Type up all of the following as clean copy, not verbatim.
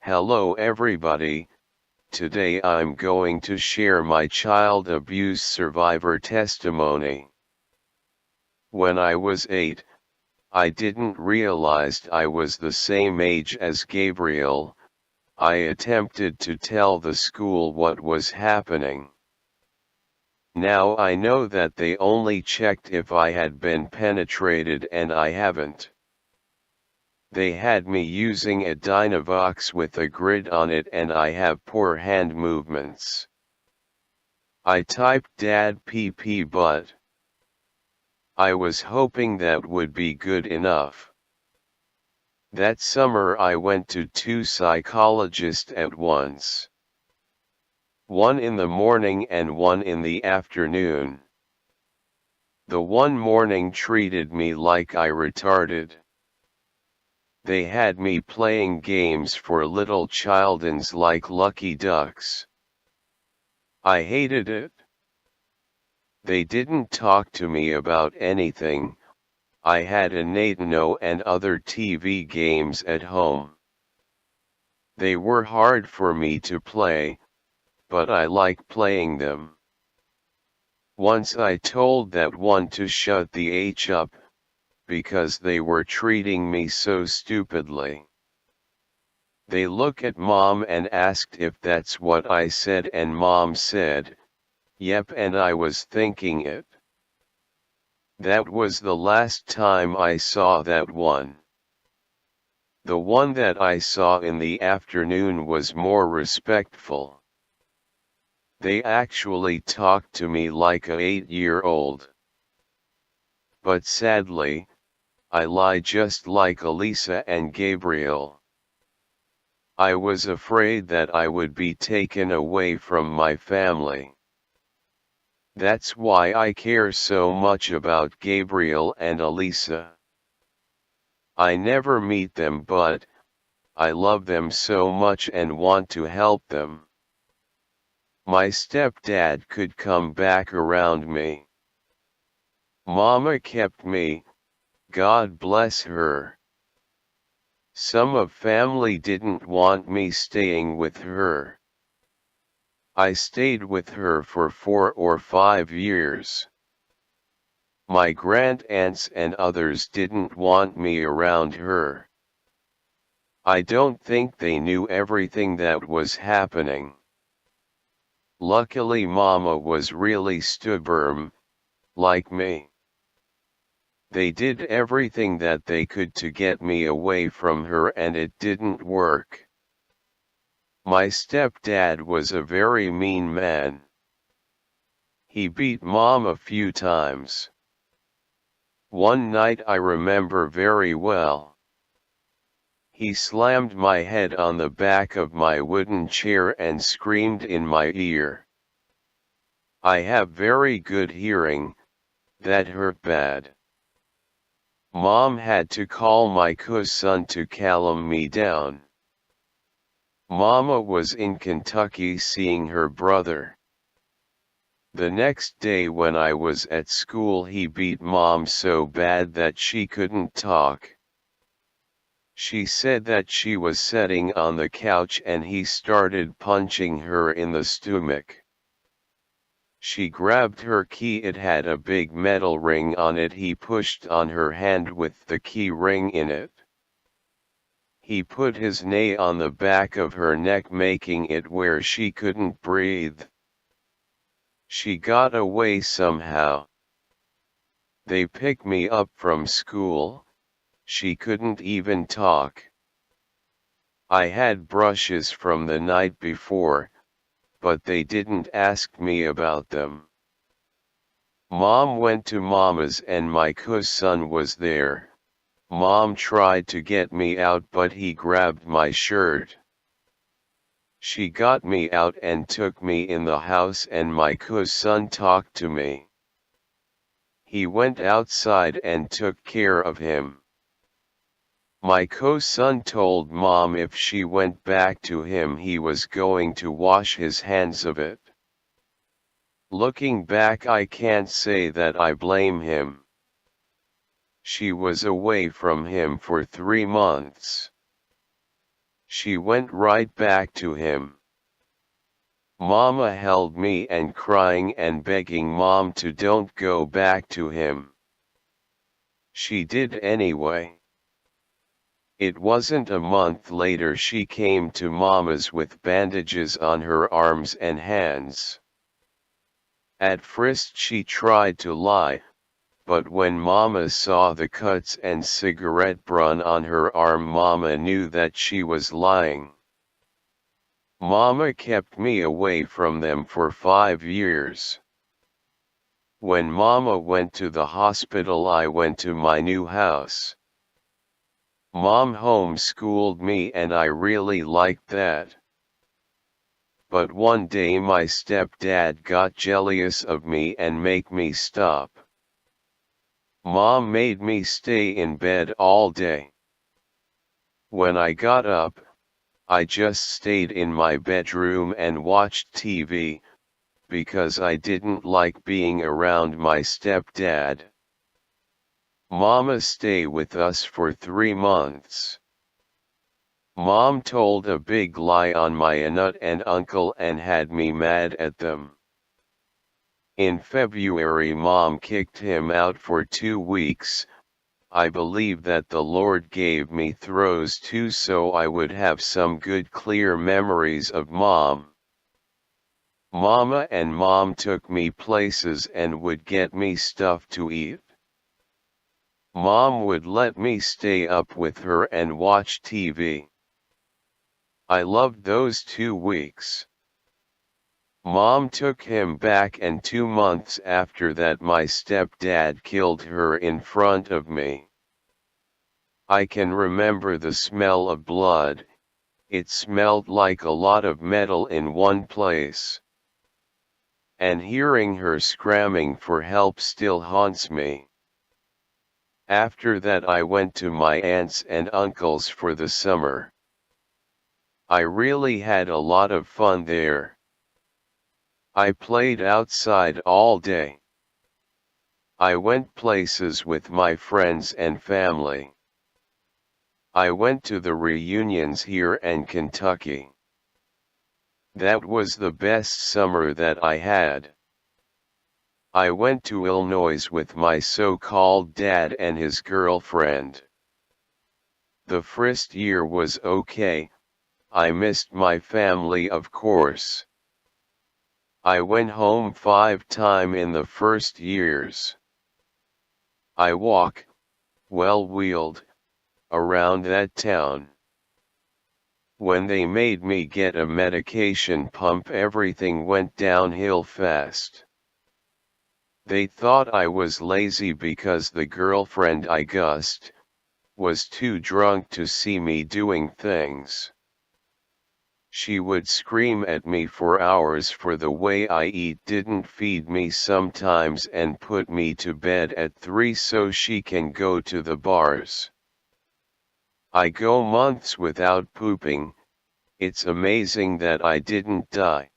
Hello everybody, today I'm going to share my child abuse survivor testimony. When I was 8, I didn't realize I was the same age as Gabriel. I attempted to tell the school what was happening. Now I know that they only checked if I had been penetrated and I haven't. They had me using a Dynavox with a grid on it and I have poor hand movements. I typed "Dad PP" but I was hoping that would be good enough. That summer I went to 2 psychologists at once. One in the morning and one in the afternoon. The one morning treated me like I retarded. They had me playing games for little childens like Lucky Ducks. I hated it. They didn't talk to me about anything. I had a Nintendo and other TV games at home. They were hard for me to play, but I like playing them. Once I told that one to shut the H up, because they were treating me so stupidly. They looked at Mom and asked if that's what I said and Mom said, "Yep," and I was thinking it. That was the last time I saw that one. The one that I saw in the afternoon was more respectful. They actually talked to me like a 8-year-old. But sadly, I lie just like Elisa and Gabriel. I was afraid that I would be taken away from my family. That's why I care so much about Gabriel and Elisa. I never meet them but I love them so much and want to help them. My stepdad could come back around me. Mama kept me, God bless her. Some of family didn't want me staying with her. I stayed with her for 4 or 5 years. My grand-aunts and others didn't want me around her. I don't think they knew everything that was happening. Luckily Mama was really stubborn, like me. They did everything that they could to get me away from her and it didn't work. My stepdad was a very mean man. He beat Mom a few times. One night I remember very well. He slammed my head on the back of my wooden chair and screamed in my ear. I have very good hearing, that hurt bad. Mom had to call my cousin to calm me down. Mama was in Kentucky seeing her brother. The next day when I was at school he beat Mom so bad that she couldn't talk. She said that she was sitting on the couch and he started punching her in the stomach. She grabbed her key, it had a big metal ring on it, he pushed on her hand with the key ring in it. He put his knee on the back of her neck making it where she couldn't breathe. She got away somehow. They picked me up from school, she couldn't even talk. I had brushes from the night before, but they didn't ask me about them. Mom went to Mama's and my cousin was there. Mom tried to get me out but he grabbed my shirt. She got me out and took me in the house and my cousin talked to me. He went outside and took care of him. My cousin told Mom if she went back to him he was going to wash his hands of it. Looking back I can't say that I blame him. She was away from him for 3 months. She went right back to him. Mama held me and crying and begging Mom to don't go back to him. She did anyway. It wasn't a month later she came to Mama's with bandages on her arms and hands. At first she tried to lie, but when Mama saw the cuts and cigarette burn on her arm, Mama knew that she was lying. Mama kept me away from them for 5 years. When Mama went to the hospital, I went to my new house. Mom homeschooled me and I really liked that. But one day my stepdad got jealous of me and make me stop. Mom made me stay in bed all day. When I got up, I just stayed in my bedroom and watched TV, because I didn't like being around my stepdad. Mama stayed with us for 3 months. Mom told a big lie on my aunt and uncle and had me mad at them. In February Mom kicked him out for 2 weeks. I believe that the Lord gave me throws too, so I would have some good clear memories of Mom. Mama and Mom took me places and would get me stuff to eat. Mom would let me stay up with her and watch TV. I loved those 2 weeks. Mom took him back, and 2 months after that my stepdad killed her in front of me. I can remember the smell of blood. It smelled like a lot of metal in one place. And hearing her screaming for help still haunts me. After that I went to my aunts and uncles for the summer. I really had a lot of fun there. I played outside all day. I went places with my friends and family. I went to the reunions here in Kentucky. That was the best summer that I had. I went to Illinois with my so-called dad and his girlfriend. The first year was okay. I missed my family, of course. I went home 5 times in the first years. I wheeled, around that town. When they made me get a medication pump, everything went downhill fast. They thought I was lazy because the girlfriend I guessed was too drunk to see me doing things. She would scream at me for hours for the way I eat, didn't feed me sometimes, and put me to bed at 3 so she can go to the bars. I go months without pooping. It's amazing that I didn't die.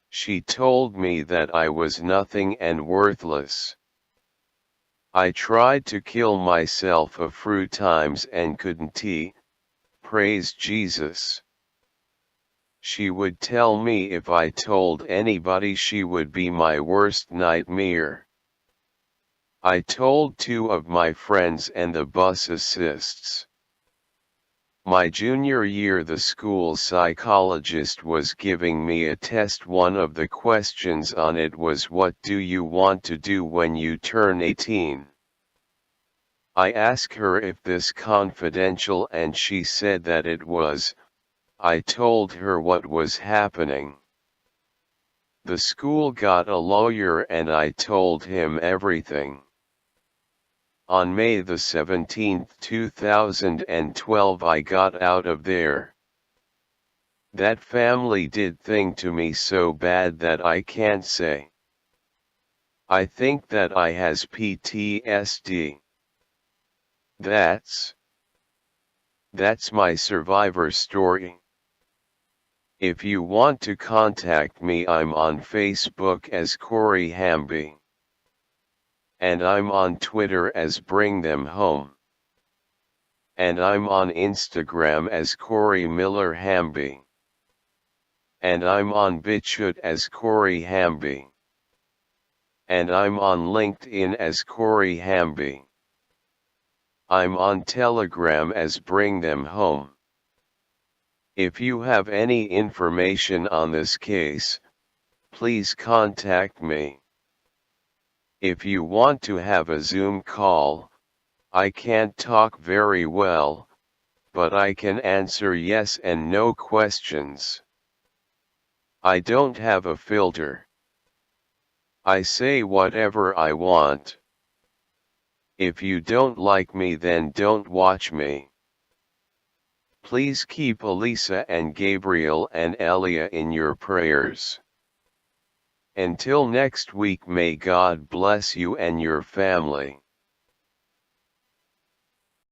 She told me that I was nothing and worthless. I tried to kill myself a few times and couldn't. Praise Jesus. She would tell me if I told anybody she would be my worst nightmare. I told 2 of my friends and the bus assists. My junior year, the school psychologist was giving me a test. One of the questions on it was, "What do you want to do when you turn 18?" I asked her if this confidential and she said that it was. I told her what was happening. The school got a lawyer and I told him everything. On May the 17th, 2012 I got out of there. That family did thing to me so bad that I can't say. I think that I has PTSD. That's my survivor story. If you want to contact me, I'm on Facebook as Corey Hamby. And I'm on Twitter as Bring Them Home. and I'm on Instagram as Corey Miller Hamby. And I'm on BitChute as Corey Hamby. And I'm on LinkedIn as Corey Hamby. I'm on Telegram as Bring Them Home. If you have any information on this case, please contact me. If you want to have a Zoom call, I can't talk very well, but I can answer yes and no questions. I don't have a filter. I say whatever I want. If you don't like me, then don't watch me. Please keep Elisa and Gabriel and Elia in your prayers. Until next week, may God bless you and your family.